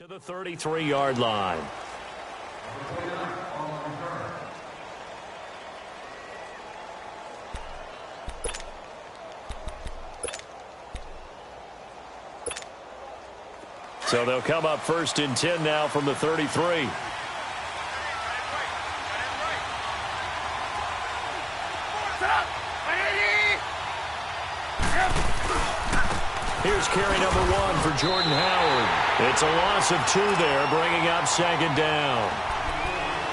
To the 33-yard line. So they'll come up 1st and 10 now from the 33. Here's carry number 1 for Jordan Howard. It's a loss of 2 there, bringing up 2nd down.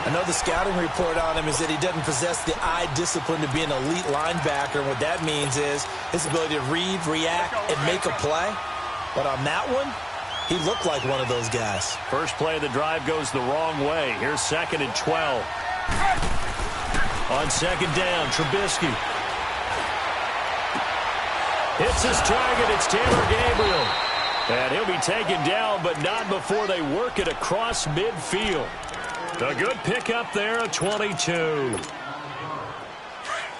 I know the scouting report on him is that he doesn't possess the eye discipline to be an elite linebacker. What that means is his ability to read, react, and make a play. But on that one, he looked like one of those guys. First play of the drive goes the wrong way. Here's 2nd and 12. On 2nd down, Trubisky. Hits his target. It's Taylor Gabriel. And he'll be taken down, but not before they work it across midfield. A good pickup there, a 22.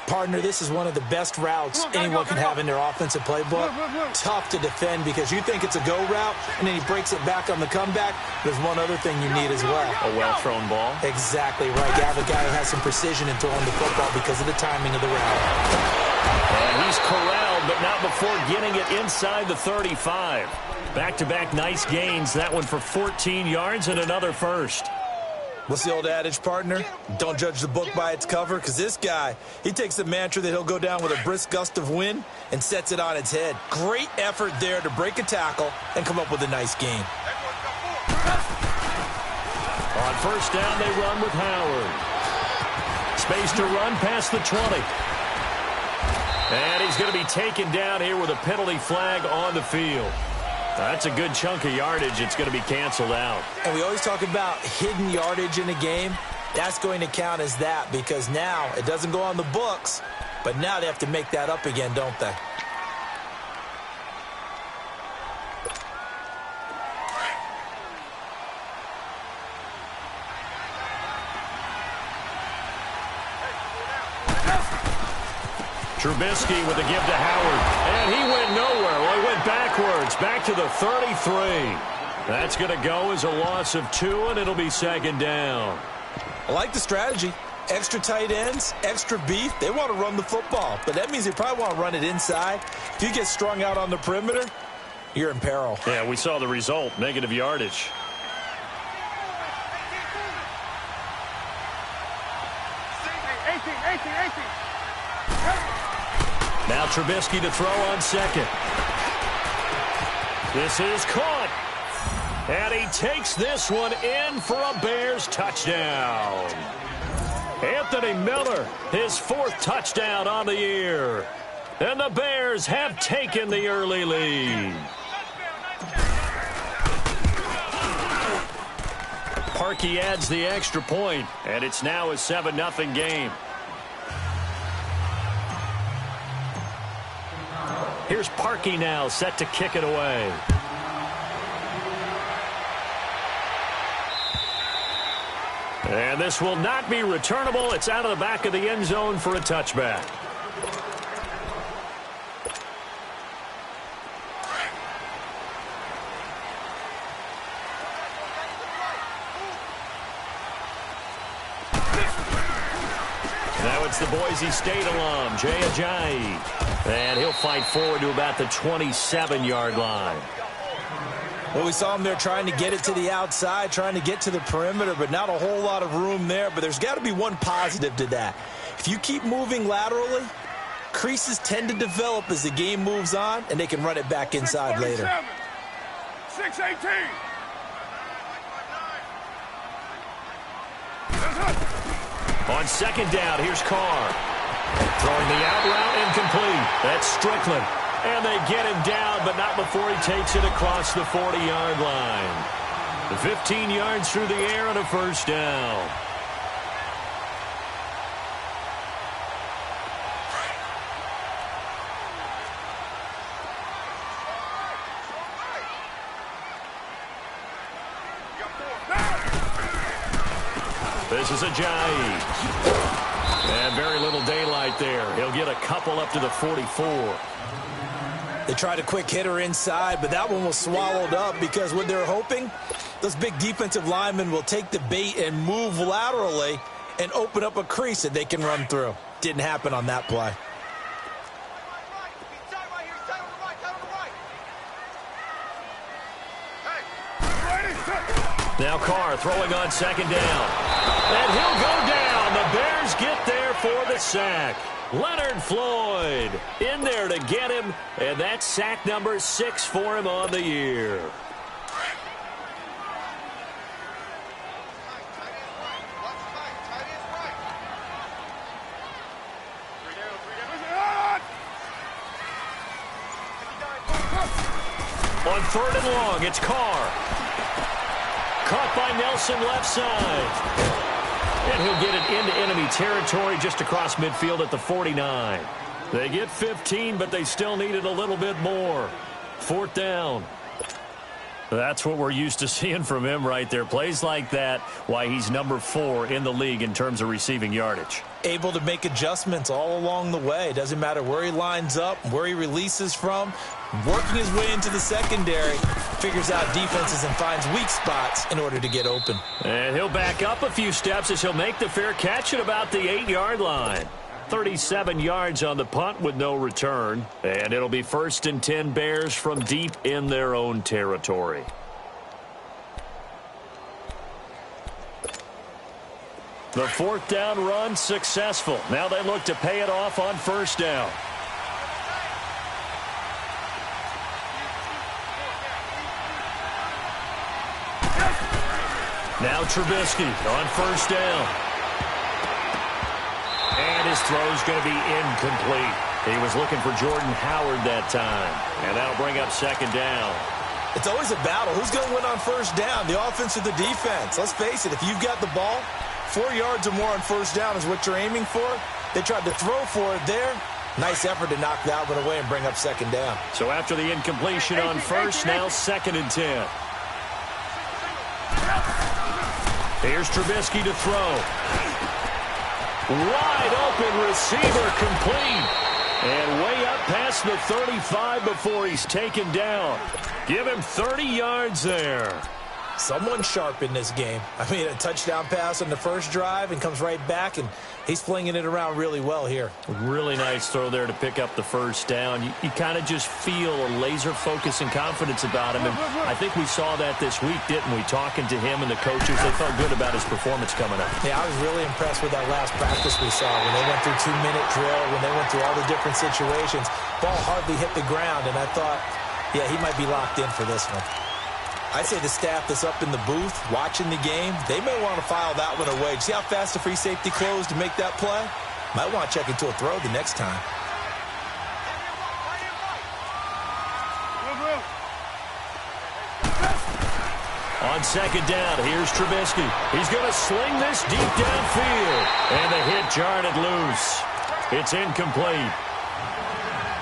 Partner, this is one of the best routes anyone can have in their offensive playbook. Tough to defend because you think it's a go route, and then he breaks it back on the comeback. There's one other thing you need as well. A well-thrown ball. Exactly right. You have a guy who has some precision in throwing the football because of the timing of the route. And he's corralled, but not before getting it inside the 35. Back-to-back nice gains. That one for 14 yards and another first. What's the old adage, partner? Don't judge the book by its cover, because this guy, he takes the mantra that he'll go down with a brisk gust of wind and sets it on its head. Great effort there to break a tackle and come up with a nice gain. On 1st down, they run with Howard. Space to run past the 20. And he's going to be taken down here with a penalty flag on the field. That's a good chunk of yardage. It's going to be canceled out. And we always talk about hidden yardage in a game. That's going to count as that because now it doesn't go on the books, but now they have to make that up again, don't they? Trubisky with a give to Howard. And he went nowhere. Well, he went backwards. Back to the 33. That's going to go as a loss of 2, and it'll be 2nd down. I like the strategy. Extra tight ends, extra beef. They want to run the football, but that means they probably want to run it inside. If you get strung out on the perimeter, you're in peril. Yeah, we saw the result. Negative yardage. Now Trubisky to throw on 2nd. This is caught. And he takes this one in for a Bears touchdown. Anthony Miller, his 4th touchdown on the year. And the Bears have taken the early lead. Parkey adds the extra point, and it's now a 7-0 game. Here's Parkey now, set to kick it away. And this will not be returnable. It's out of the back of the end zone for a touchback. Now it's the Boise State alum, Jay Ajayi. And he'll fight forward to about the 27-yard line. Well, we saw him there trying to get it to the outside, trying to get to the perimeter, but not a whole lot of room there. But there's got to be one positive to that. If you keep moving laterally, creases tend to develop as the game moves on, and they can run it back inside later. 618. On 2nd down, here's Carr. Throwing the out route incomplete. That's Strickland. And they get him down, but not before he takes it across the 40-yard line. The 15 yards through the air and a 1st down. This is Ajayi. And very little daylight there. He'll get a couple up to the 44. They tried a quick hitter inside, but that one was swallowed up because what they're hoping Those big defensive linemen will take the bait and move laterally and open up a crease that they can run through. Didn't happen on that play. Now Carr throwing on second down. And he'll go down. The Bears get there for the sack. Leonard Floyd in there to get him, and that's sack number 6 for him on the year. On 3rd and long, it's Carr. Caught by Nelson left side. And he'll get it into enemy territory just across midfield at the 49. They get 15, but they still needed a little bit more. 4th down. That's what we're used to seeing from him right there. Plays like that, why he's number 4 in the league in terms of receiving yardage. Able to make adjustments all along the way. Doesn't matter where he lines up, where he releases from. Working his way into the secondary, figures out defenses and finds weak spots in order to get open. And he'll back up a few steps as he'll make the fair catch at about the 8-yard line. 37 yards on the punt with no return. And it'll be 1st and 10 Bears from deep in their own territory. The 4th down run successful. Now they look to pay it off on 1st down. Now Trubisky on 1st down. And his throw's going to be incomplete. He was looking for Jordan Howard that time. And that'll bring up 2nd down. It's always a battle. Who's going to win on 1st down, the offense or the defense? Let's face it, if you've got the ball, 4 yards or more on 1st down is what you're aiming for. They tried to throw for it there. Nice effort to knock that one away and bring up 2nd down. So after the incompletion on 1st, now 2nd and 10. Here's Trubisky to throw. Wide open receiver complete. And way up past the 35 before he's taken down. Give him 30 yards there. Someone sharp in this game. I mean, a touchdown pass on the first drive and comes right back, and he's flinging it around really well here. Really nice throw there to pick up the 1st down. You kind of just feel a laser focus and confidence about him, and I think we saw that this week, didn't we? Talking to him and the coaches, they felt good about his performance coming up. Yeah, I was really impressed with that last practice we saw when they went through 2-minute drill, when they went through all the different situations. Ball hardly hit the ground, and I thought, yeah, he might be locked in for this one. I'd say the staff that's up in the booth watching the game, they may want to file that one away. See how fast the free safety closed to make that play? Might want to check into a throw the next time. On 2nd down, here's Trubisky. He's going to sling this deep downfield. And the hit jarred it loose. It's incomplete.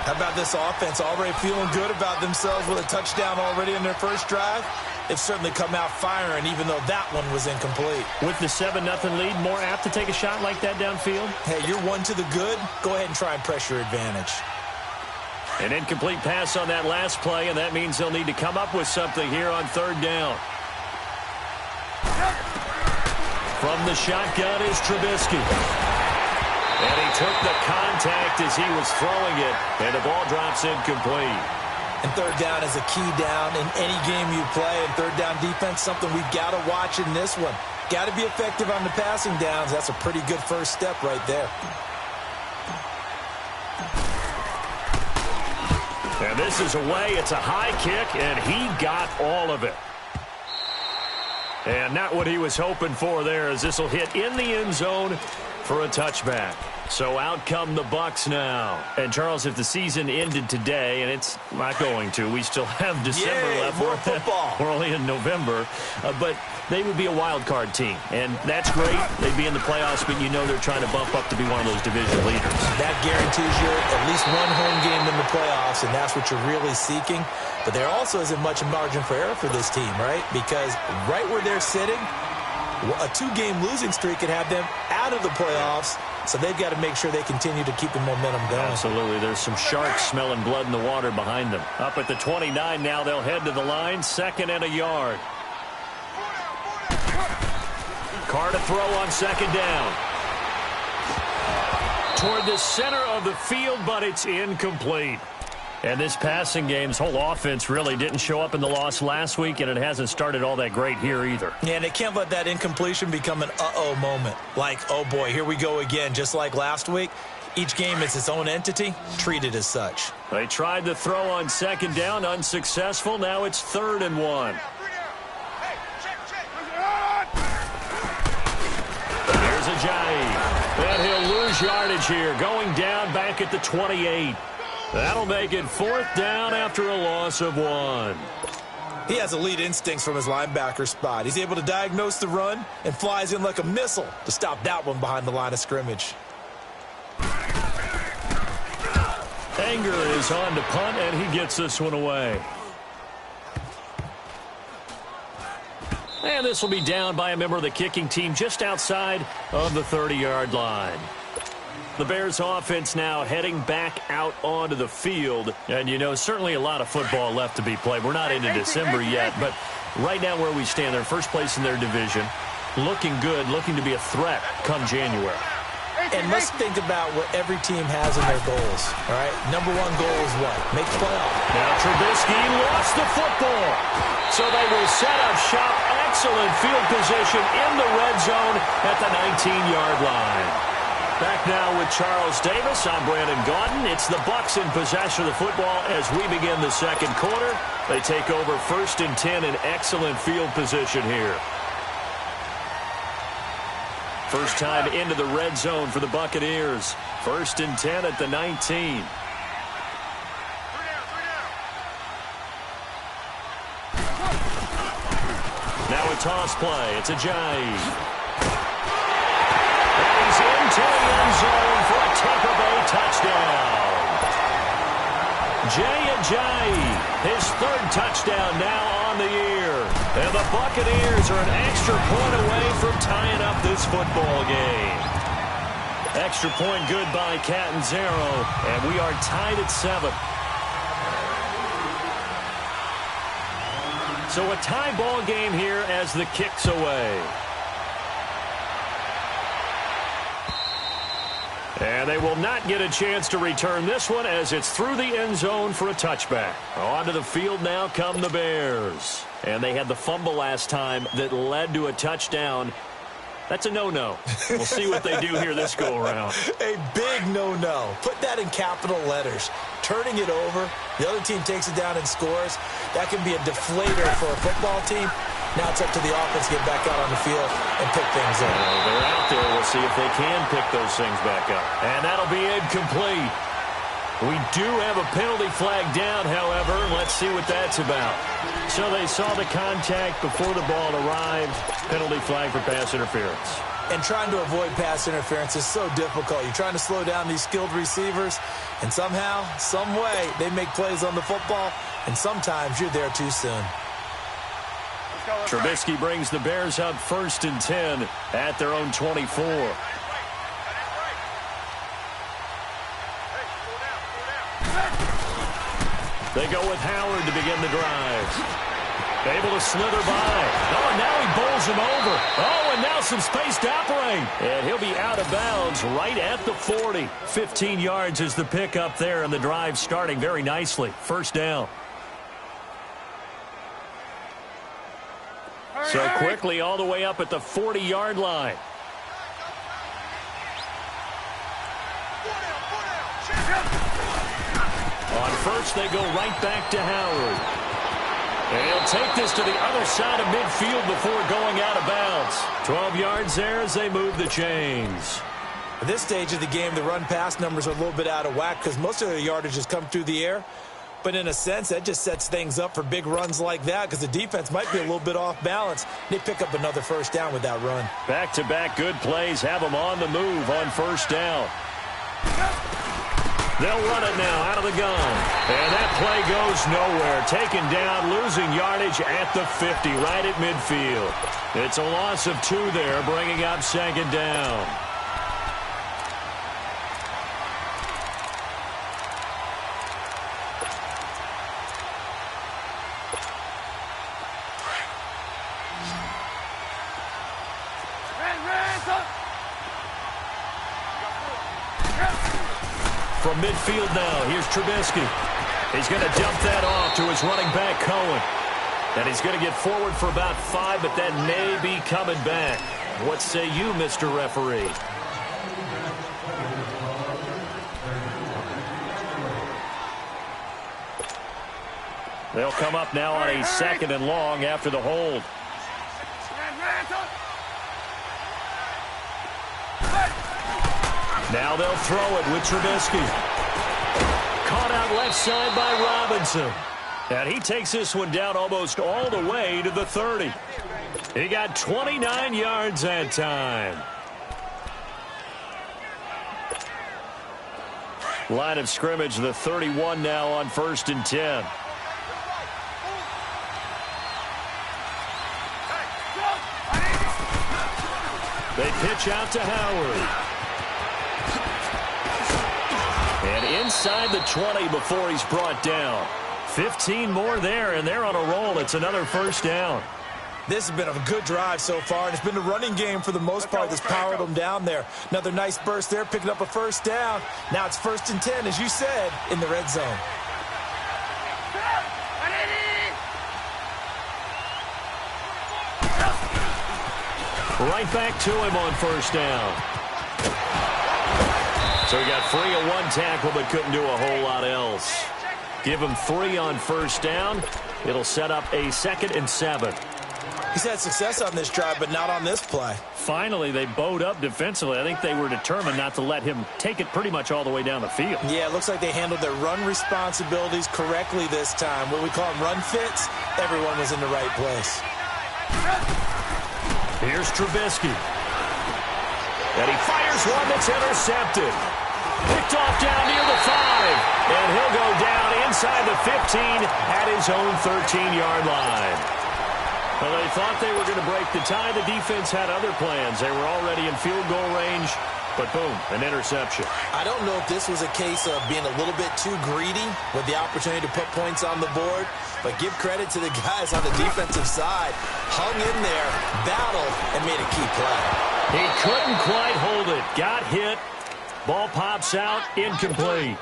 How about this offense already feeling good about themselves with a touchdown already in their first drive? They've certainly come out firing, even though that one was incomplete. With the 7-0 lead, more apt to take a shot like that downfield? Hey, you're 1 to the good. Go ahead and try and press your advantage. An incomplete pass on that last play, and that means they'll need to come up with something here on 3rd down. From the shotgun is Trubisky. And he took the contact as he was throwing it, and the ball drops incomplete. And 3rd down is a key down in any game you play. And 3rd down defense, something we've got to watch in this one. Got to be effective on the passing downs. That's a pretty good first step right there. And this is away. It's a high kick, and he got all of it. And not what he was hoping for there, as this will hit in the end zone for a touchback. So out come the Bucs now. And, Charles, if the season ended today, and it's not going to, we still have December left. More football. We're only in November. But they would be a wild card team. And that's great. They'd be in the playoffs, but you know they're trying to bump up to be one of those division leaders. That guarantees you at least one home game in the playoffs, and that's what you're really seeking. But there also isn't much margin for error for this team, right? Because right where they're sitting, a 2-game losing streak could have them out of the playoffs, so they've got to make sure they continue to keep the momentum going. Absolutely. There's some sharks smelling blood in the water behind them. Up at the 29 now, they'll head to the line, 2nd and a yard. Carr to throw on second down. Toward the center of the field, but it's incomplete. And this passing game's whole offense really didn't show up in the loss last week, and it hasn't started all that great here either. Yeah, and they can't let that incompletion become an uh-oh moment. Like, oh boy, here we go again, just like last week. Each game is its own entity, treated as such. They tried to throw on second down, unsuccessful. Now it's 3rd and 1. Here's Ajayi. And he'll lose yardage here, going down back at the 28. That'll make it 4th down after a loss of 1. He has elite instincts from his linebacker spot. He's able to diagnose the run and flies in like a missile to stop that one behind the line of scrimmage. Anger is on to punt, and he gets this one away. And this will be down by a member of the kicking team just outside of the 30-yard line. The Bears offense now heading back out onto the field. And, you know, certainly a lot of football left to be played. We're not into December yet, but right now where we stand, they're first place in their division. Looking good, looking to be a threat come January. And let's think about what every team has in their goals, all right? Number one goal is what? Make the playoff. Now Trubisky lost the football. So they will set up shop. Excellent field position in the red zone at the 19-yard line. Back now with Charles Davis. I'm Brandon Gaudin. It's the Bucs in possession of the football as we begin the second quarter. They take over 1st and 10 in excellent field position here. First time into the red zone for the Buccaneers. 1st and 10 at the 19. Now a toss play. It's Ajayi. He's into the end zone for a Tampa Bay touchdown. Jay Ajayi, his 3rd touchdown now on the year. And the Buccaneers are an extra point away from tying up this football game. Extra point good by Catanzaro, and we are tied at 7. So a tie ball game here as the kick's away. And they will not get a chance to return this one as it's through the end zone for a touchback. Onto the field now come the Bears. And they had the fumble last time that led to a touchdown. That's a no-no. We'll see what they do here this go-around. A big no-no. Put that in capital letters. Turning it over, the other team takes it down and scores. That can be a deflator for a football team. Now it's up to the offense to get back out on the field and pick things up. They're out there. We'll see if they can pick those things back up. And that'll be incomplete. We do have a penalty flag down, however. Let's see what that's about. So they saw the contact before the ball arrived. Penalty flag for pass interference. And trying to avoid pass interference is so difficult. You're trying to slow down these skilled receivers, and somehow, some way, they make plays on the football, and sometimes you're there too soon. Trubisky brings the Bears up 1st and 10 at their own 24. They go with Howard to begin the drive. Able to slither by. Oh, and now he bowls him over. Oh, and now some space to operate. And he'll be out of bounds right at the 40. 15 yards is the pickup there, and the drive starting very nicely. 1st down. So quickly all the way up at the 40-yard line. On 1st, they go right back to Howard. And he'll take this to the other side of midfield before going out of bounds. 12 yards there as they move the chains. At this stage of the game, the run-pass numbers are a little bit out of whack because most of the yardage has come through the air. But in a sense, that just sets things up for big runs like that because the defense might be a little bit off balance. They pick up another 1st down with that run. Back-to-back good plays have them on the move on 1st down. They'll run it now out of the gun. And that play goes nowhere. Taken down, losing yardage at the 50, right at midfield. It's a loss of 2 there, bringing up 2nd down. From midfield now, here's Trubisky. He's going to dump that off to his running back, Cohen. And he's going to get forward for about 5, but that may be coming back. What say you, Mr. Referee? They'll come up now on a 2nd and long after the hold. Now they'll throw it with Trubisky. Caught out left side by Robinson. And he takes this one down almost all the way to the 30. He got 29 yards that time. Line of scrimmage, the 31 now on 1st and 10. They pitch out to Howard. And inside the 20 before he's brought down. 15 more there, and they're on a roll. It's another 1st down. This has been a good drive so far, and it's been the running game for the most part that's powered them down there. Another nice burst there, picking up a 1st down. Now it's 1st and 10, as you said, in the red zone. Right back to him on 1st down. So he got free of 1 tackle, but couldn't do a whole lot else. Give him 3 on 1st down. It'll set up a 2nd and 7. He's had success on this drive, but not on this play. Finally, they bowed up defensively. I think they were determined not to let him take it pretty much all the way down the field. Yeah, it looks like they handled their run responsibilities correctly this time. What we call them run fits, everyone was in the right place. Here's Trubisky. And he fires one that's intercepted. Picked off down near the 5. And he'll go down inside the 15 at his own 13-yard line. Well, they thought they were going to break the tie. The defense had other plans. They were already in field goal range. But boom, an interception. I don't know if this was a case of being a little bit too greedy with the opportunity to put points on the board. But give credit to the guys on the defensive side. Hung in there, battled, and made a key play. He couldn't quite hold it. Got hit. Ball pops out, incomplete.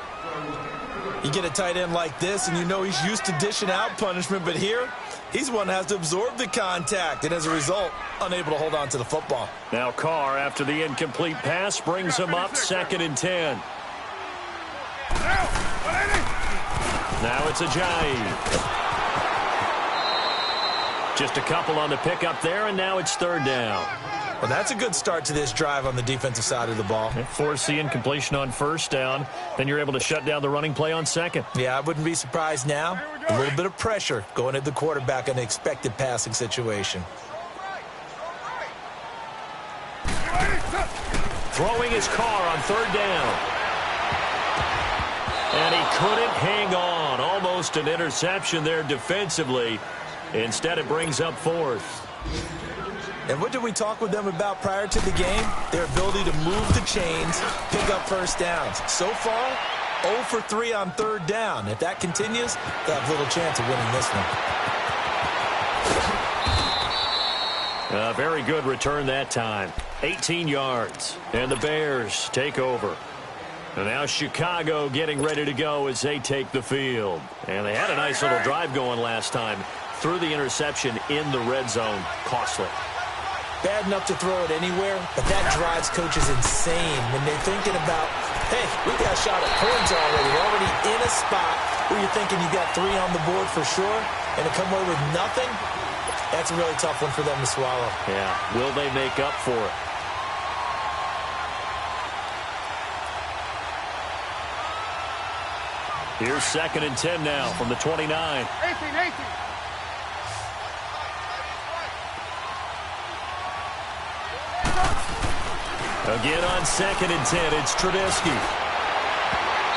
You get a tight end like this, and you know he's used to dishing out punishment. But here, he's one that has to absorb the contact, and as a result, unable to hold on to the football. Now Carr, after the incomplete pass, brings him up 2nd and 10. Now it's Ajayi. Just a couple on the pickup there, and now it's 3rd down. Well, that's a good start to this drive on the defensive side of the ball. Force the incompletion on 1st down. Then you're able to shut down the running play on 2nd. Yeah, I wouldn't be surprised now. A little bit of pressure going at the quarterback in an expected passing situation. Throwing his Carr on 3rd down. And he couldn't hang on. Almost an interception there defensively. Instead, it brings up 4th. And what did we talk with them about prior to the game? Their ability to move the chains, pick up 1st downs. So far, 0 for 3 on 3rd down. If that continues, they have little chance of winning this one. A very good return that time. 18 yards. And the Bears take over. And now Chicago getting ready to go as they take the field. And they had a nice little drive going last time. Threw the interception in the red zone. Costly. Bad enough to throw it anywhere, but that drives coaches insane when they're thinking about, hey, we got a shot at points already. We're already in a spot where you're thinking you got 3 on the board for sure, and to come away with nothing, that's a really tough one for them to swallow. Yeah, will they make up for it? Here's 2nd and 10 now from the 29. 18. Again on 2nd and 10, it's Trubisky.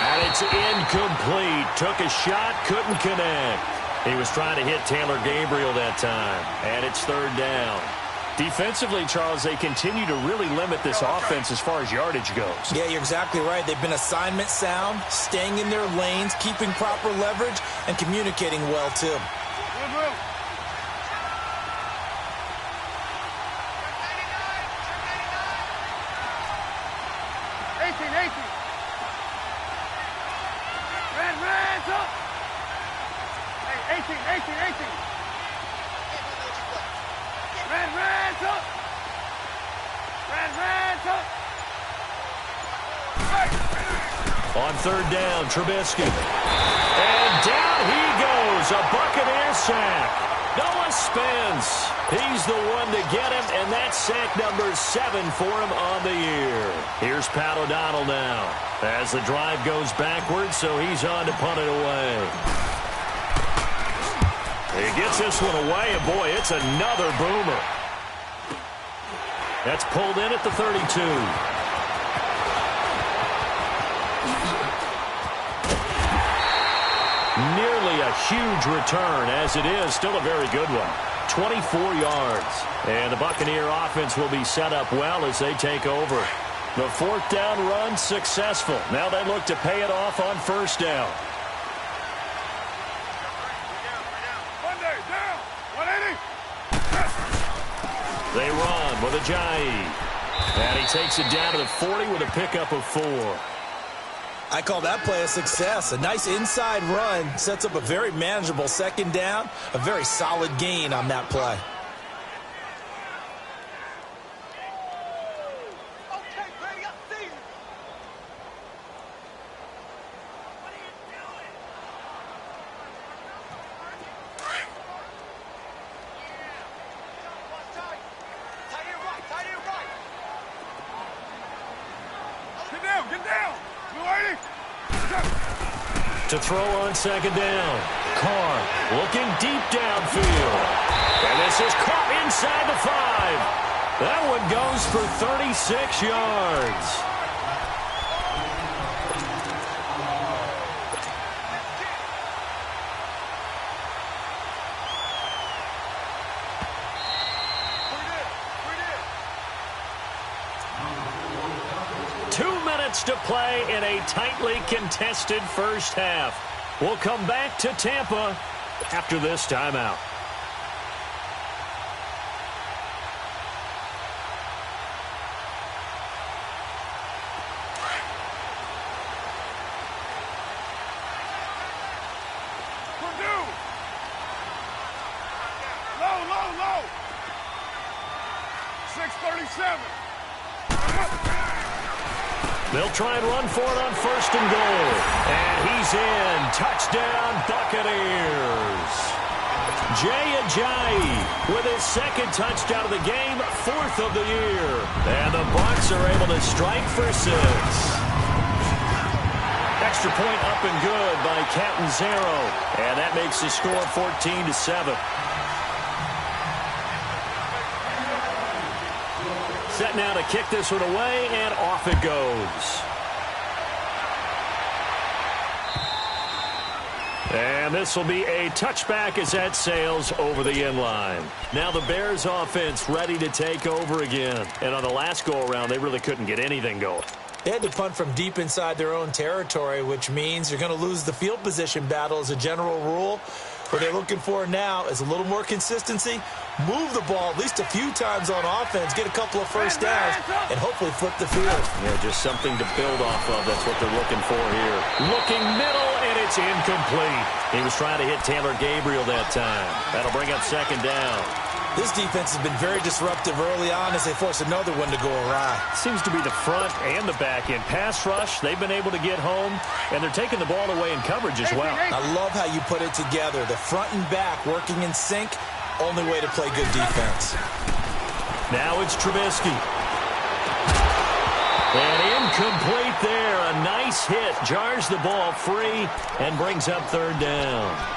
And it's incomplete. Took a shot, couldn't connect. He was trying to hit Taylor Gabriel that time. And it's 3rd down. Defensively, Charles, they continue to really limit this offense as far as yardage goes. Yeah, you're exactly right. They've been assignment sound, staying in their lanes, keeping proper leverage, and communicating well, too. 18. On third down, Trubisky. And down he goes. A Buccaneer sack. Noah Spence. He's the one to get him, and that's sack number 7 for him on the year. Here's Pat O'Donnell now as the drive goes backwards, so he's on to punt it away. He gets this one away, and boy, it's another boomer. That's pulled in at the 32. Nearly a huge return, as it is still a very good one. 24 yards. And the Buccaneer offense will be set up well as they take over. The fourth down run successful. Now they look to pay it off on first down. Monday, down. 180. They run with Ajayi. And he takes it down to the 40 with a pickup of 4. I call that play a success. A nice inside run sets up a very manageable second down. A very solid gain on that play. Get down. To throw on second down. Carr looking deep downfield. And this is caught inside the 5. That one goes for 36 yards. 2 minutes to play in a tightly contested first half. We'll come back to Tampa after this timeout. Low. 6:37. They'll try and run for it on first and goal. And he's in. Touchdown, Buccaneers. Jay Ajayi with his second touchdown of the game, 4th of the year. And the Bucs are able to strike for 6. Extra point up and good by Captain Zero. And that makes the score 14-7. Set now to kick this one away, and off it goes. And this will be a touchback as that sails over the end line. Now the Bears offense ready to take over again. And on the last go-around, they really couldn't get anything going. They had to punt from deep inside their own territory, which means you're going to lose the field position battle as a general rule. What they're looking for now is a little more consistency, move the ball at least a few times on offense, get a couple of first downs, and hopefully flip the field. Yeah, just something to build off of. That's what they're looking for here. Looking middle, and it's incomplete. He was trying to hit Taylor Gabriel that time. That'll bring up second down. This defense has been very disruptive early on as they force another one to go awry. Seems to be the front and the back end. Pass rush, they've been able to get home, and they're taking the ball away in coverage as well. I love how you put it together. The front and back working in sync, only way to play good defense. Now it's Trubisky. And incomplete there. A nice hit. Jars the ball free and brings up third down.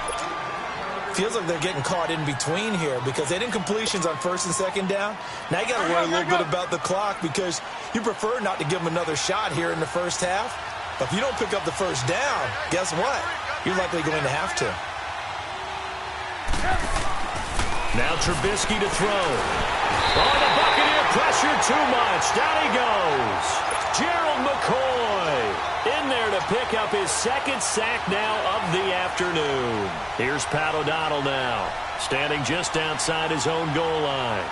Feels like they're getting caught in between here because they didn't completions on first and second down. Now you got to worry a little bit about the clock because you prefer not to give them another shot here in the first half. But if you don't pick up the first down, guess what? You're likely going to have to. Now Trubisky to throw. Oh, the Buccaneer pressure too much. Down he goes. Gerald McCoy in there to pick up his second sack now of the afternoon. Here's Pat O'Donnell now, standing just outside his own goal line.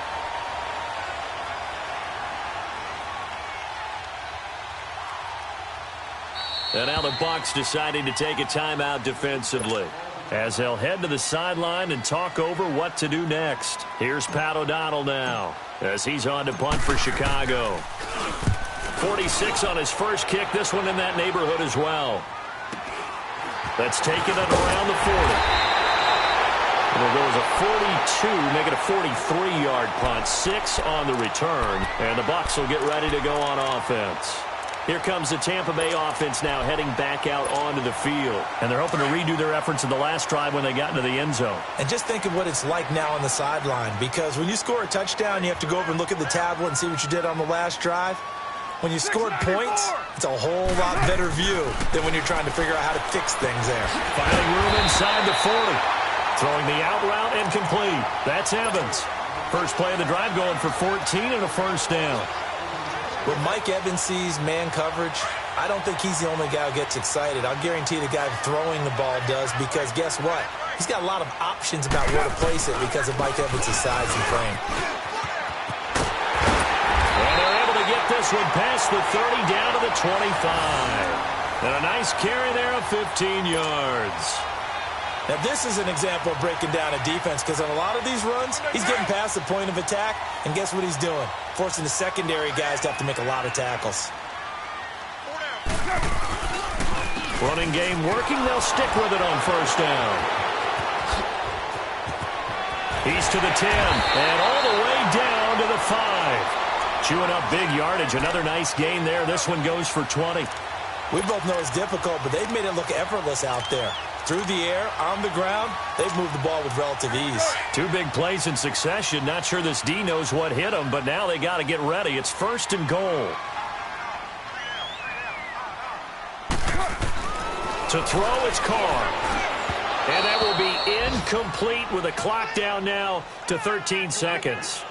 And now the Bucs deciding to take a timeout defensively, as they'll head to the sideline and talk over what to do next. Here's Pat O'Donnell now, as he's on to punt for Chicago. 46 on his first kick. This one in that neighborhood as well. That's taken it around the 40. And there goes a 42, make it a 43-yard punt. 6 on the return. And the Bucs will get ready to go on offense. Here comes the Tampa Bay offense now heading back out onto the field. And they're hoping to redo their efforts in the last drive when they got into the end zone. And just think of what it's like now on the sideline, because when you score a touchdown, you have to go over and look at the tablet and see what you did on the last drive. When you scored points, it's a whole lot better view than when you're trying to figure out how to fix things there. Finding room inside the 40. Throwing the out route incomplete. That's Evans. First play of the drive going for 14 and a first down. When Mike Evans sees man coverage, I don't think he's the only guy who gets excited. I'll guarantee the guy throwing the ball does, because guess what? He's got a lot of options about where to place it because of Mike Evans' size and frame. And they're able to get this one past the 30 down to the 25. And a nice carry there of 15 yards. Now, this is an example of breaking down a defense, because on a lot of these runs, he's getting past the point of attack, and guess what he's doing? Forcing the secondary guys to have to make a lot of tackles. Running game working. They'll stick with it on first down. He's to the 10, and all the way down to the 5. Chewing up big yardage. Another nice gain there. This one goes for 20. We both know it's difficult, but they've made it look effortless out there. Through the air, on the ground, they've moved the ball with relative ease. 2 big plays in succession. Not sure this D knows what hit him, but now they got to get ready. It's first and goal. To throw, it's Carr. And that will be incomplete with a clock down now to 13 seconds.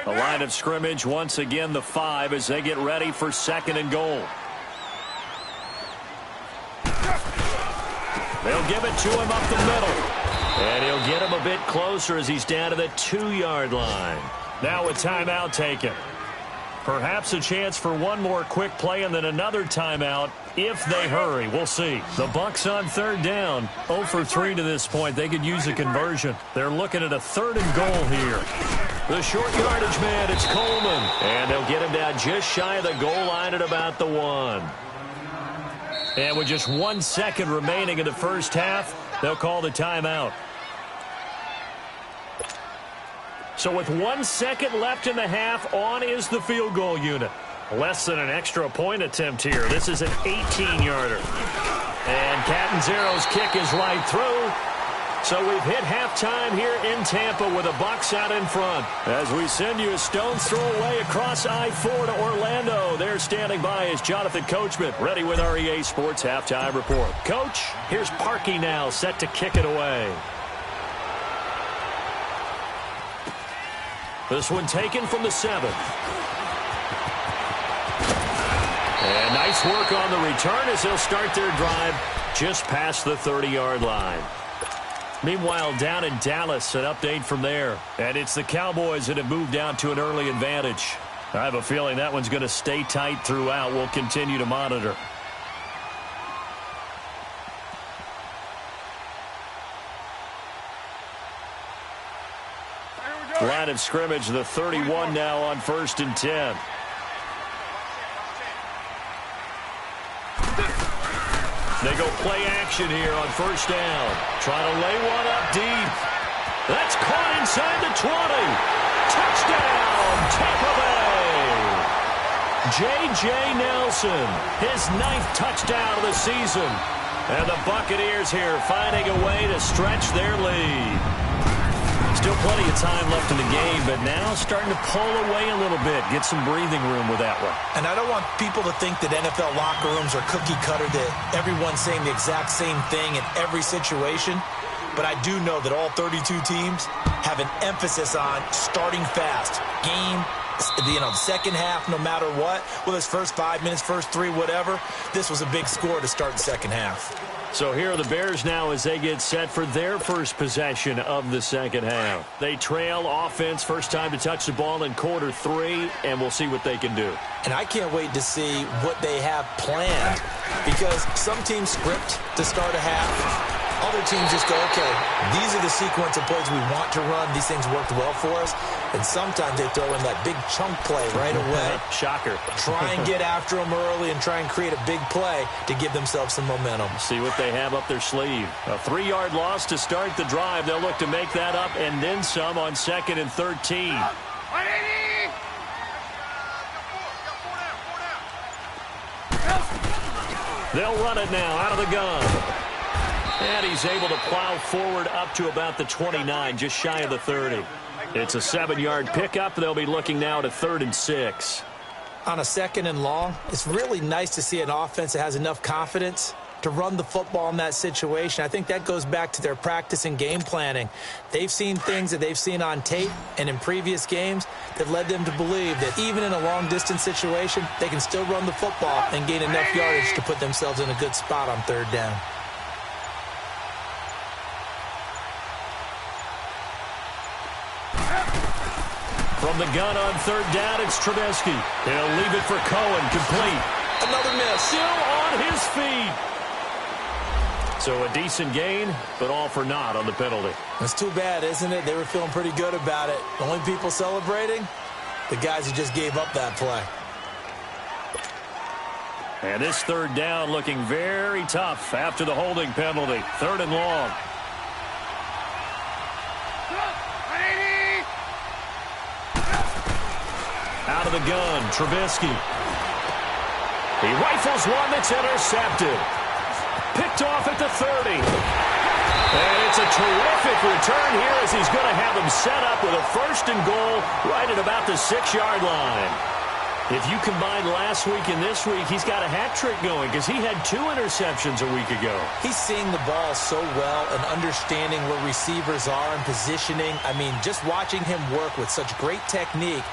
The line of scrimmage, once again, the 5 as they get ready for second and goal. They'll give it to him up the middle. And he'll get him a bit closer as he's down to the 2-yard line. Now a timeout taken. Perhaps a chance for one more quick play and then another timeout if they hurry. We'll see. The Bucs on third down. 0 for 3 to this point. They could use a conversion. They're looking at a third and goal here. The short yardage man, it's Coleman. And they'll get him down just shy of the goal line at about the 1. And with just 1 second remaining in the first half, they'll call the timeout. So with 1 second left in the half, on is the field goal unit. Less than an extra point attempt here. This is an 18-yarder. And Catanzaro's kick is right through. So we've hit halftime here in Tampa with the Bucs out in front. As we send you a stone's throw away across I-4 to Orlando. There standing by is Jonathan Coachman, ready with our EA Sports Halftime Report. Coach, here's Parkey now set to kick it away. This one taken from the 7. And nice work on the return as they'll start their drive just past the 30-yard line. Meanwhile, down in Dallas, an update from there. And it's the Cowboys that have moved down to an early advantage. I have a feeling that one's going to stay tight throughout. We'll continue to monitor. Line of scrimmage, the 31 now on 1st and 10. They go play action here on first down. Trying to lay one up deep. That's caught inside the 20. Touchdown, Tampa Bay. J.J. Nelson, his 9th touchdown of the season. And the Buccaneers here finding a way to stretch their lead. Still plenty of time left in the game, but now starting to pull away a little bit. Get some breathing room with that one. And I don't want people to think that NFL locker rooms are cookie cutter, that everyone's saying the exact same thing in every situation. But I do know that all 32 teams have an emphasis on starting fast. Game, the second half, no matter what. Whether it's first 5 minutes, first 3, whatever. This was a big score to start the second half. So here are the Bears now as they get set for their first possession of the second half. They trail offense, first time to touch the ball in quarter 3, and we'll see what they can do. And I can't wait to see what they have planned, because some teams script to start a half. Other teams just go, okay, these are the sequence of plays we want to run. These things worked well for us. And sometimes they throw in that big chunk play right away. Shocker. Try and get after them early and try and create a big play to give themselves some momentum. See what they have up their sleeve. A 3-yard loss to start the drive. They'll look to make that up and then some on 2nd and 13. 180! They'll run it now out of the gun. And he's able to plow forward up to about the 29, just shy of the 30. It's a 7-yard pickup. They'll be looking now to 3rd and 6. On a 2nd and long, it's really nice to see an offense that has enough confidence to run the football in that situation. I think that goes back to their practice and game planning. They've seen things that they've seen on tape and in previous games that led them to believe that even in a long-distance situation, they can still run the football and gain enough yardage to put themselves in a good spot on 3rd down. From the gun on 3rd down, it's Trubisky. He'll leave it for Cohen, complete. Another miss. Still on his feet. So a decent gain, but all for naught on the penalty. It's too bad, isn't it? They were feeling pretty good about it. The only people celebrating, the guys who just gave up that play. And this 3rd down looking very tough after the holding penalty. 3rd and long. 180! Out of the gun, Trubisky. He rifles one that's intercepted. Picked off at the 30. And it's a terrific return here as he's going to have them set up with a 1st and goal right at about the 6-yard line. If you combine last week and this week, he's got a hat trick going because he had 2 interceptions a week ago. He's seeing the ball so well and understanding where receivers are and positioning. I mean, just watching him work with such great technique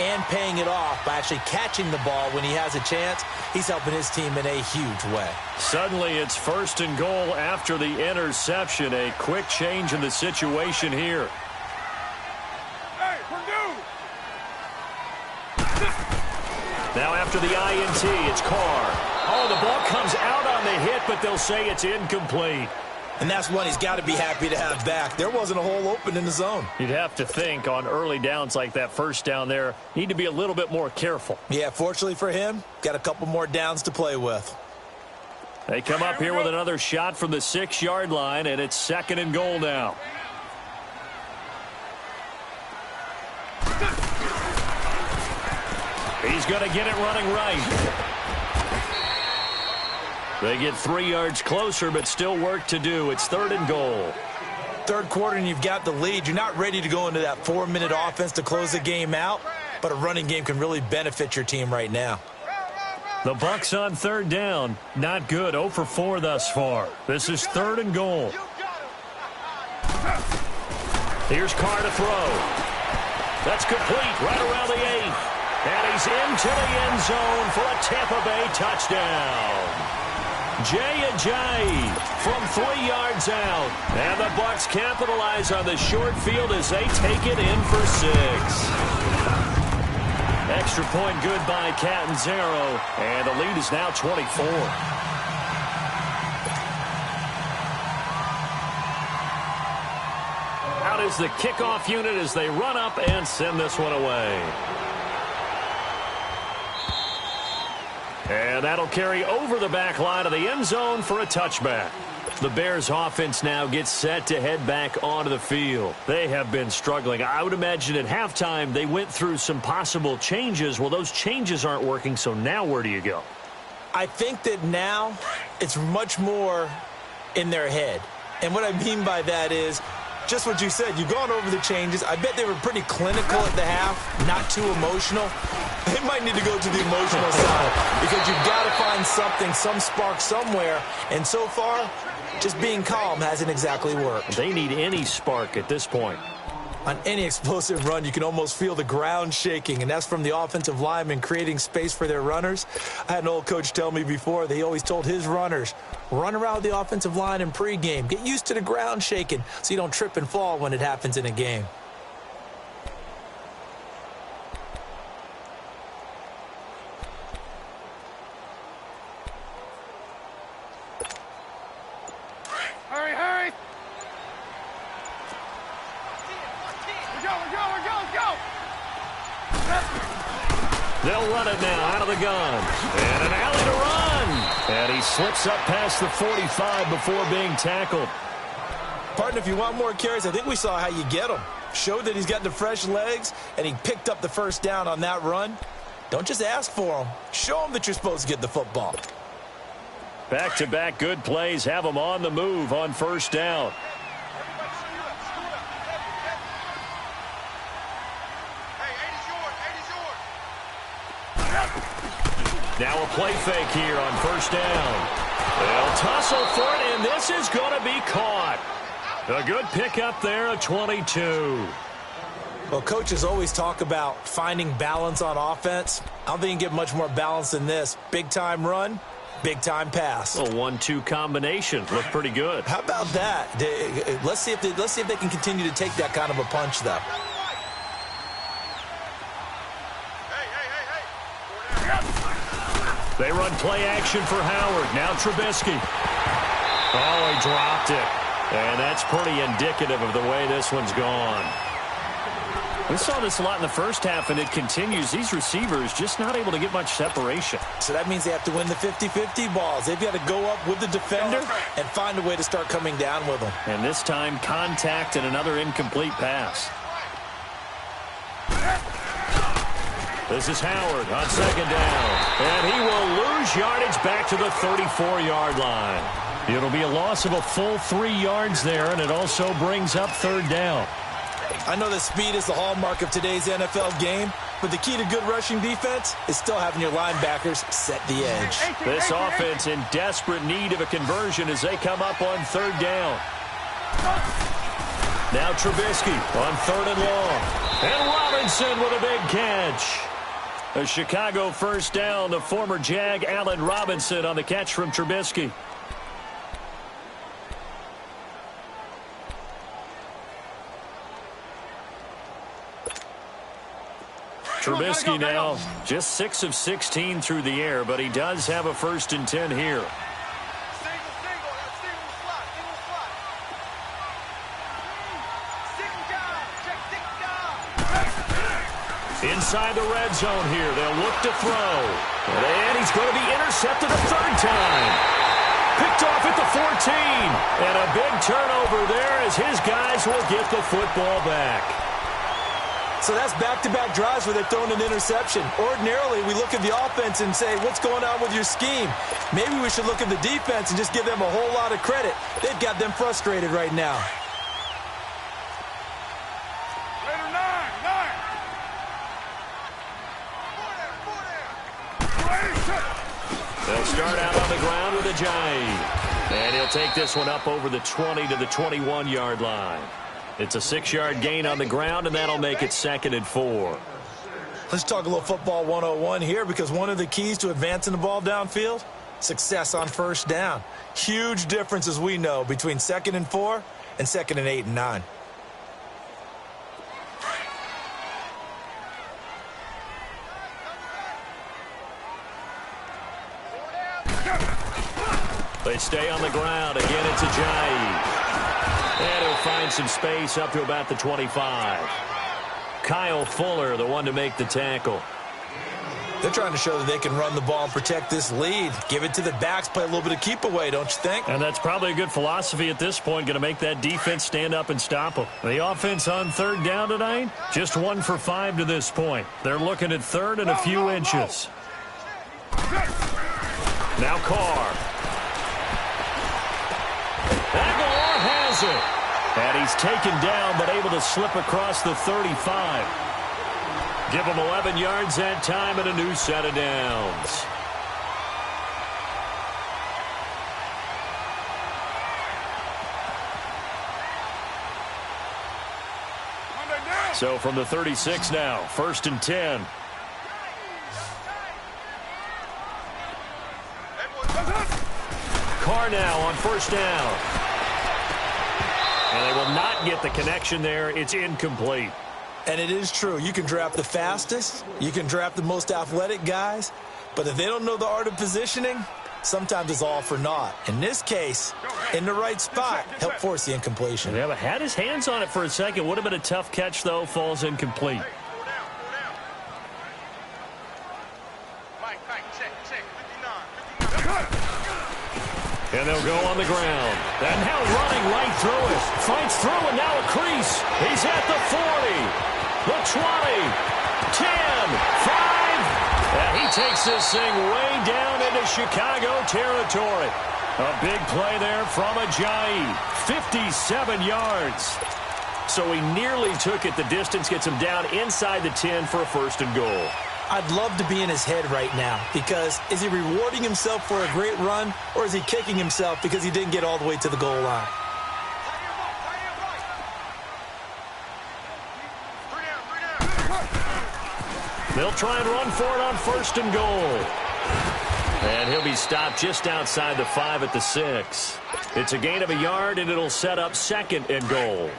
and paying it off by actually catching the ball when he has a chance, he's helping his team in a huge way. Suddenly, it's 1st and goal after the interception. A quick change in the situation here. Hey, Purdue! Now after the INT, it's Carr. Oh, the ball comes out on the hit, but they'll say it's incomplete. And that's one he's got to be happy to have back. There wasn't a hole open in the zone. You'd have to think on early downs like that 1st down there, need to be a little bit more careful. Yeah, fortunately for him, got a couple more downs to play with. They come up here with another shot from the 6-yard line, and it's 2nd and goal now. He's going to get it running right. They get 3 yards closer, but still work to do. It's 3rd and goal. 3rd quarter, and you've got the lead. You're not ready to go into that 4-minute offense to close the game out, but a running game can really benefit your team right now. The Bucs on 3rd down. Not good. 0 for 4 thus far. This is 3rd and goal. Here's Carr to throw. That's complete right around the 8. And he's into the end zone for a Tampa Bay touchdown. Jay Ajayi from 3 yards out. And the Bucs capitalize on the short field as they take it in for 6. Extra point good by Catanzaro. And the lead is now 24. Out is the kickoff unit as they run up and send this one away. And that'll carry over the back line of the end zone for a touchback. The Bears offense now gets set to head back onto the field. They have been struggling. I would imagine at halftime they went through some possible changes. Well, those changes aren't working, so now where do you go? I think that now it's much more in their head. And what I mean by that is just what you said. You've gone over the changes. I bet they were pretty clinical at the half, not too emotional. They might need to go to the emotional side because you've got to find something, some spark somewhere. And so far, just being calm hasn't exactly worked. They need any spark at this point. On any explosive run, you can almost feel the ground shaking, and that's from the offensive linemen creating space for their runners. I had an old coach tell me before, they always told his runners, run around the offensive line in pregame. Get used to the ground shaking so you don't trip and fall when it happens in a game. Hurry, hurry! They'll run it now out of the gun. And an alley to run. And he slips up past the 45 before being tackled. Partner, if you want more carries, I think we saw how you get them. Showed that he's got the fresh legs, and he picked up the first down on that run. Don't just ask for them. Show them that you're supposed to get the football. Back-to-back good plays have them on the move on first down. Now a play fake here on first down. They'll tussle for it, and this is going to be caught. A good pickup there, a 22. Well, coaches always talk about finding balance on offense. I don't think you can get much more balance than this. Big-time run, big-time pass. A 1-2 combination. Looked pretty good. How about that? Let's see if they can continue to take that kind of a punch, though. They run play action for Howard. Now Trubisky. Oh, he dropped it. And that's pretty indicative of the way this one's gone. We saw this a lot in the first half, and it continues. These receivers just not able to get much separation. So that means they have to win the 50-50 balls. They've got to go up with the defender and find a way to start coming down with them. And this time, contact and another incomplete pass. This is Howard on second down. And he will lose yardage back to the 34-yard line. It'll be a loss of a full 3 yards there, and it also brings up third down. I know that speed is the hallmark of today's NFL game, but the key to good rushing defense is still having your linebackers set the edge. This offense in desperate need of a conversion as they come up on third down. Now Trubisky on third and long. And Robinson with a big catch. A Chicago first down. The former Jag Allen Robinson on the catch from Trubisky. Trubisky now just 6 of 16 through the air, but he does have a 1st and 10 here. Inside the red zone here. They'll look to throw. And he's going to be intercepted a third time. Picked off at the 14. And a big turnover there as his guys will get the football back. So that's back-to-back drives where they're throwing an interception. Ordinarily, we look at the offense and say, what's going on with your scheme? Maybe we should look at the defense and just give them a whole lot of credit. They've got them frustrated right now. They'll start out on the ground with Ajayi. And he'll take this one up over the 20 to the 21-yard line. It's a 6-yard gain on the ground, and that'll make it 2nd and 4. Let's talk a little football 101 here, because one of the keys to advancing the ball downfield, success on first down. Huge difference, as we know, between 2nd and 4 and 2nd and 8 and 9. They stay on the ground. Again, it's Ajayi. And he'll find some space up to about the 25. Kyle Fuller, the one to make the tackle. They're trying to show that they can run the ball and protect this lead. Give it to the backs, play a little bit of keep away, don't you think? And that's probably a good philosophy at this point, going to make that defense stand up and stop them. The offense on third down tonight, just 1 for 5 to this point. They're looking at third and a few inches. Now Carr. Aguilar has it. And he's taken down, but able to slip across the 35. Give him 11 yards that time and a new set of downs. So from the 36 now, 1st and 10. Carr now on first down. And they will not get the connection there. It's incomplete. And it is true. You can draft the fastest. You can draft the most athletic guys. But if they don't know the art of positioning, sometimes it's all for naught. In this case, in the right spot, help force the incompletion. Yeah, but had his hands on it for a second. Would have been a tough catch, though. Falls incomplete. And they'll go on the ground. And now running right through it. Fights through and now a crease. He's at the 40, the 20, 10, 5. And he takes this thing way down into Chicago territory. A big play there from Ajayi. 57 yards. So he nearly took it the distance, gets him down inside the 10 for a 1st and goal. I'd love to be in his head right now because is he rewarding himself for a great run or is he kicking himself because he didn't get all the way to the goal line? They'll try and run for it on 1st and goal. And he'll be stopped just outside the 5 at the 6. It's a gain of a yard, and it'll set up 2nd and goal.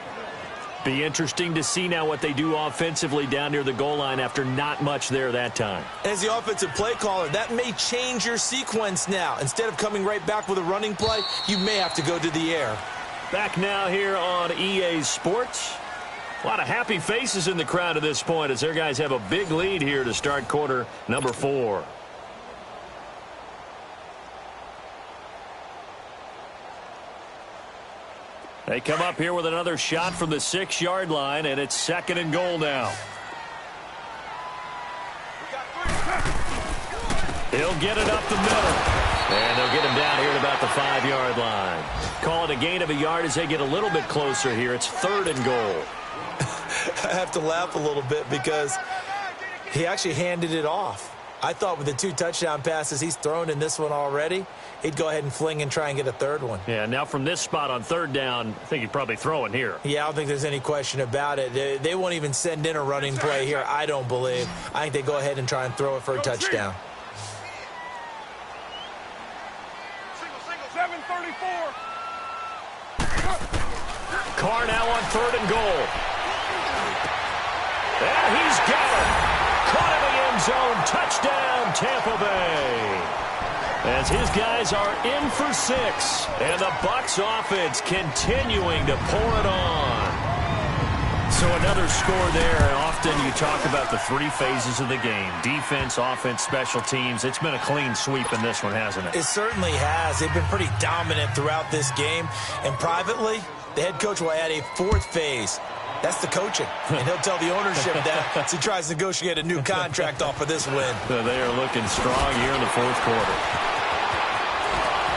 Be interesting to see now what they do offensively down near the goal line after not much there that time. As the offensive play caller, that may change your sequence now. Instead of coming right back with a running play, you may have to go to the air. Back now here on EA Sports. A lot of happy faces in the crowd at this point as their guys have a big lead here to start quarter number 4. They come up here with another shot from the 6-yard line, and it's 2nd and goal now. He'll get it up the middle. And they'll get him down here at about the 5-yard line. Call it a gain of a yard as they get a little bit closer here. It's 3rd and goal. I have to laugh a little bit because he actually handed it off. I thought with the 2 touchdown passes he's thrown in this one already, he'd go ahead and fling and try and get a 3rd one. Yeah, now from this spot on 3rd down, I think he'd probably throw it here. Yeah, I don't think there's any question about it. They won't even send in a running play here, I don't believe. I think they go ahead and try and throw it for a touchdown. 734. Carr now on 3rd and goal. And he's got it. Caught in the end zone. Touchdown, Tampa Bay. As his guys are in for 6. And the Bucs offense continuing to pour it on. So another score there. Often you talk about the 3 phases of the game. Defense, offense, special teams. It's been a clean sweep in this one, hasn't it? It certainly has. They've been pretty dominant throughout this game. And privately, the head coach will add a 4th phase. That's the coaching. And he'll tell the ownership that as he tries to negotiate a new contract off of this win. So they are looking strong here in the 4th quarter.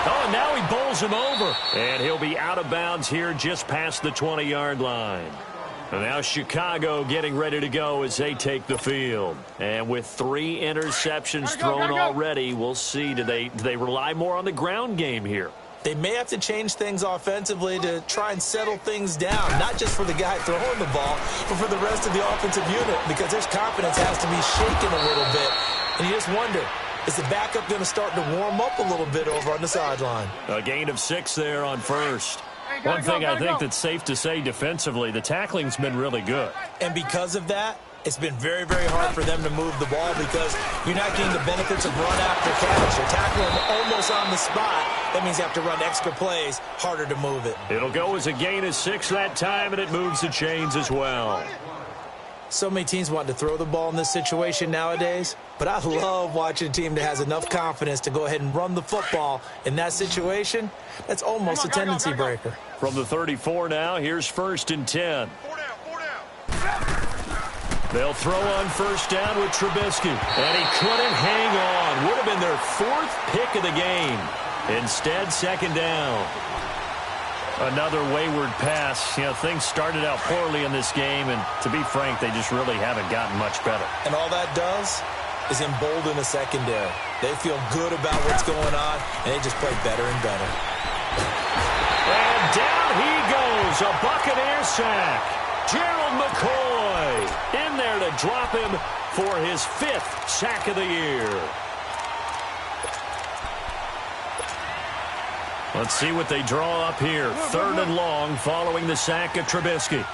Oh, and now he bowls him over. And he'll be out of bounds here just past the 20-yard line. And now Chicago getting ready to go as they take the field. And with 3 interceptions thrown already, we'll see. Do they rely more on the ground game here? They may have to change things offensively to try and settle things down, not just for the guy throwing the ball, but for the rest of the offensive unit, because their confidence has to be shaken a little bit. And you just wonder, is the backup going to start to warm up a little bit over on the sideline? A gain of 6 there on 1st. One thing I think that's safe to say defensively, the tackling's been really good. And because of that, it's been very, very hard for them to move the ball because you're not getting the benefits of run after catch. You're tackling them almost on the spot. That means you have to run extra plays, harder to move it. It'll go as a gain of 6 that time, and it moves the chains as well. So many teams want to throw the ball in this situation nowadays, but I love watching a team that has enough confidence to go ahead and run the football in that situation. That's almost a tendency breaker. From the 34 now, here's 1st and 10. 4 down, 4 down. They'll throw on 1st down with Trubisky. And he couldn't hang on. Would have been their 4th pick of the game. Instead, 2nd down. Another wayward pass. You know, things started out poorly in this game, and to be frank, they just really haven't gotten much better. And all that does is embolden the secondary. They feel good about what's going on, and they just play better and better. And down he goes. A Buccaneer sack. Gerald McCoy in there to drop him for his 5th sack of the year. Let's see what they draw up here. 3rd and long following the sack of Trubisky.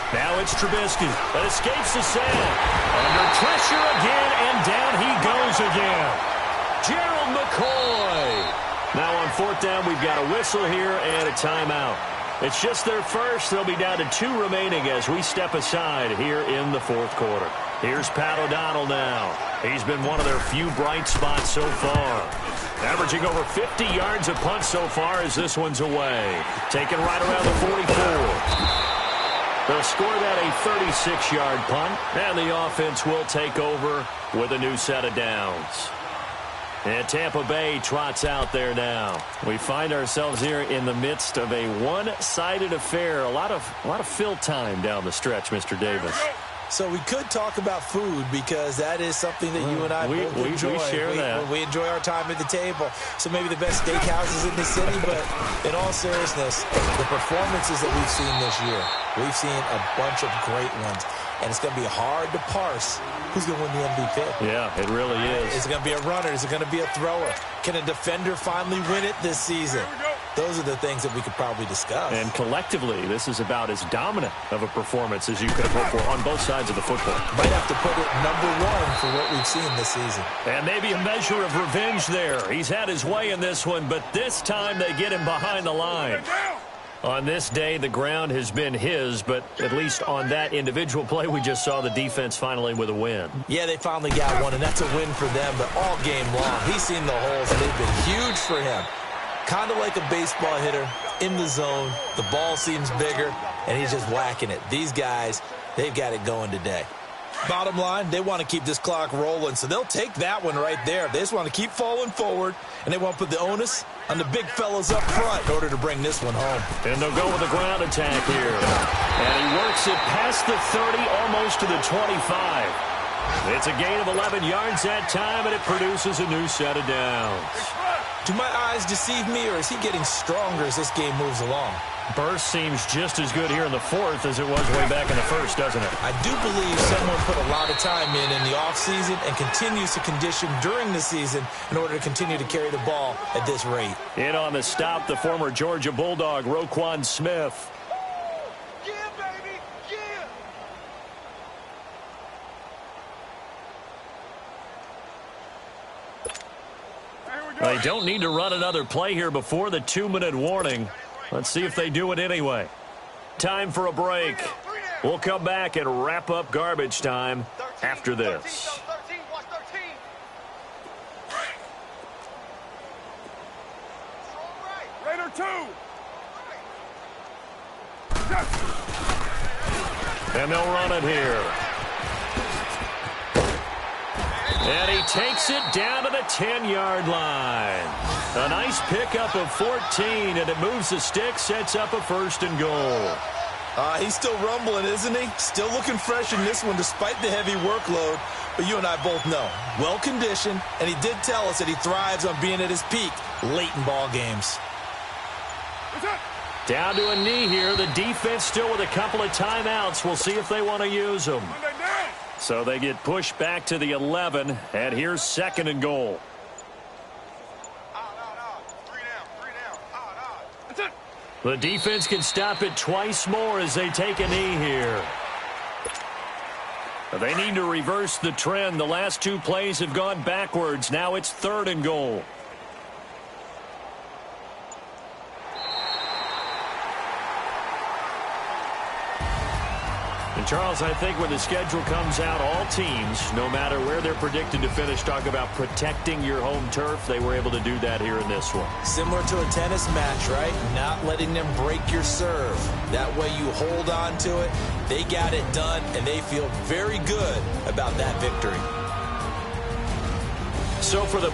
Now it's Trubisky that escapes the sack. Under pressure again, and down he goes again. Gerald McCoy. Now on 4th down, we've got a whistle here and a timeout. It's just their first. They'll be down to 2 remaining as we step aside here in the 4th quarter. Here's Pat O'Donnell now. He's been one of their few bright spots so far. Averaging over 50 yards a punt so far as this one's away. Taken right around the 44. They'll score that a 36-yard punt, and the offense will take over with a new set of downs. And Tampa Bay trots out there now. We find ourselves here in the midst of a one-sided affair. A lot of fill time down the stretch, Mr. Davis. So we could talk about food because that is something that you and I both enjoy. We share that. We enjoy our time at the table. So maybe the best steakhouses in the city, but in all seriousness, the performances that we've seen this year, we've seen a bunch of great ones. And it's going to be hard to parse who's going to win the MVP. Yeah, it really is. Is it going to be a runner? Is it going to be a thrower? Can a defender finally win it this season? Those are the things that we could probably discuss. And collectively, this is about as dominant of a performance as you could have hoped for on both sides of the football. Might have to put it #1 for what we've seen this season. And maybe a measure of revenge there. He's had his way in this one, but this time they get him behind the line. On this day, the ground has been his, but at least on that individual play, we just saw the defense finally with a win. Yeah, they finally got one, and that's a win for them, but all game long, he's seen the holes, and they've been huge for him. Kind of like a baseball hitter in the zone. The ball seems bigger, and he's just whacking it. These guys, they've got it going today. Bottom line, they want to keep this clock rolling, so they'll take that one right there. They just want to keep falling forward, and they want to put the onus on the big fellas up front in order to bring this one home. And they'll go with a ground attack here. And he works it past the 30, almost to the 25. It's a gain of 11 yards that time, and it produces a new set of downs. Do my eyes deceive me, or is he getting stronger as this game moves along? Burst seems just as good here in the fourth as it was way back in the first, doesn't it? I do believe someone put a lot of time in the offseason and continues to condition during the season in order to continue to carry the ball at this rate. In on the stop, the former Georgia Bulldog, Roquan Smith. Yeah, baby, yeah. They don't need to run another play here before the 2-minute warning. Let's see if they do it anyway. Time for a break. We'll come back and wrap up garbage time after this. Raider 2. And they'll run it here. And he takes it down to the 10-yard line. A nice pickup of 14, and it moves the stick, sets up a 1st and goal. He's still rumbling, isn't he? Still looking fresh in this one despite the heavy workload. But you and I both know, well-conditioned, and he did tell us that he thrives on being at his peak late in ball games. Down to a knee here. The defense still with a couple of timeouts. We'll see if they want to use them. So they get pushed back to the 11, and here's 2nd and goal. The defense can stop it twice more as they take a knee here. They need to reverse the trend. The last 2 plays have gone backwards. Now it's 3rd and goal. And Charles, I think when the schedule comes out, all teams, no matter where they're predicted to finish, talk about protecting your home turf. They were able to do that here in this one. Similar to a tennis match, right? Not letting them break your serve. That way you hold on to it. They got it done, and they feel very good about that victory. So for the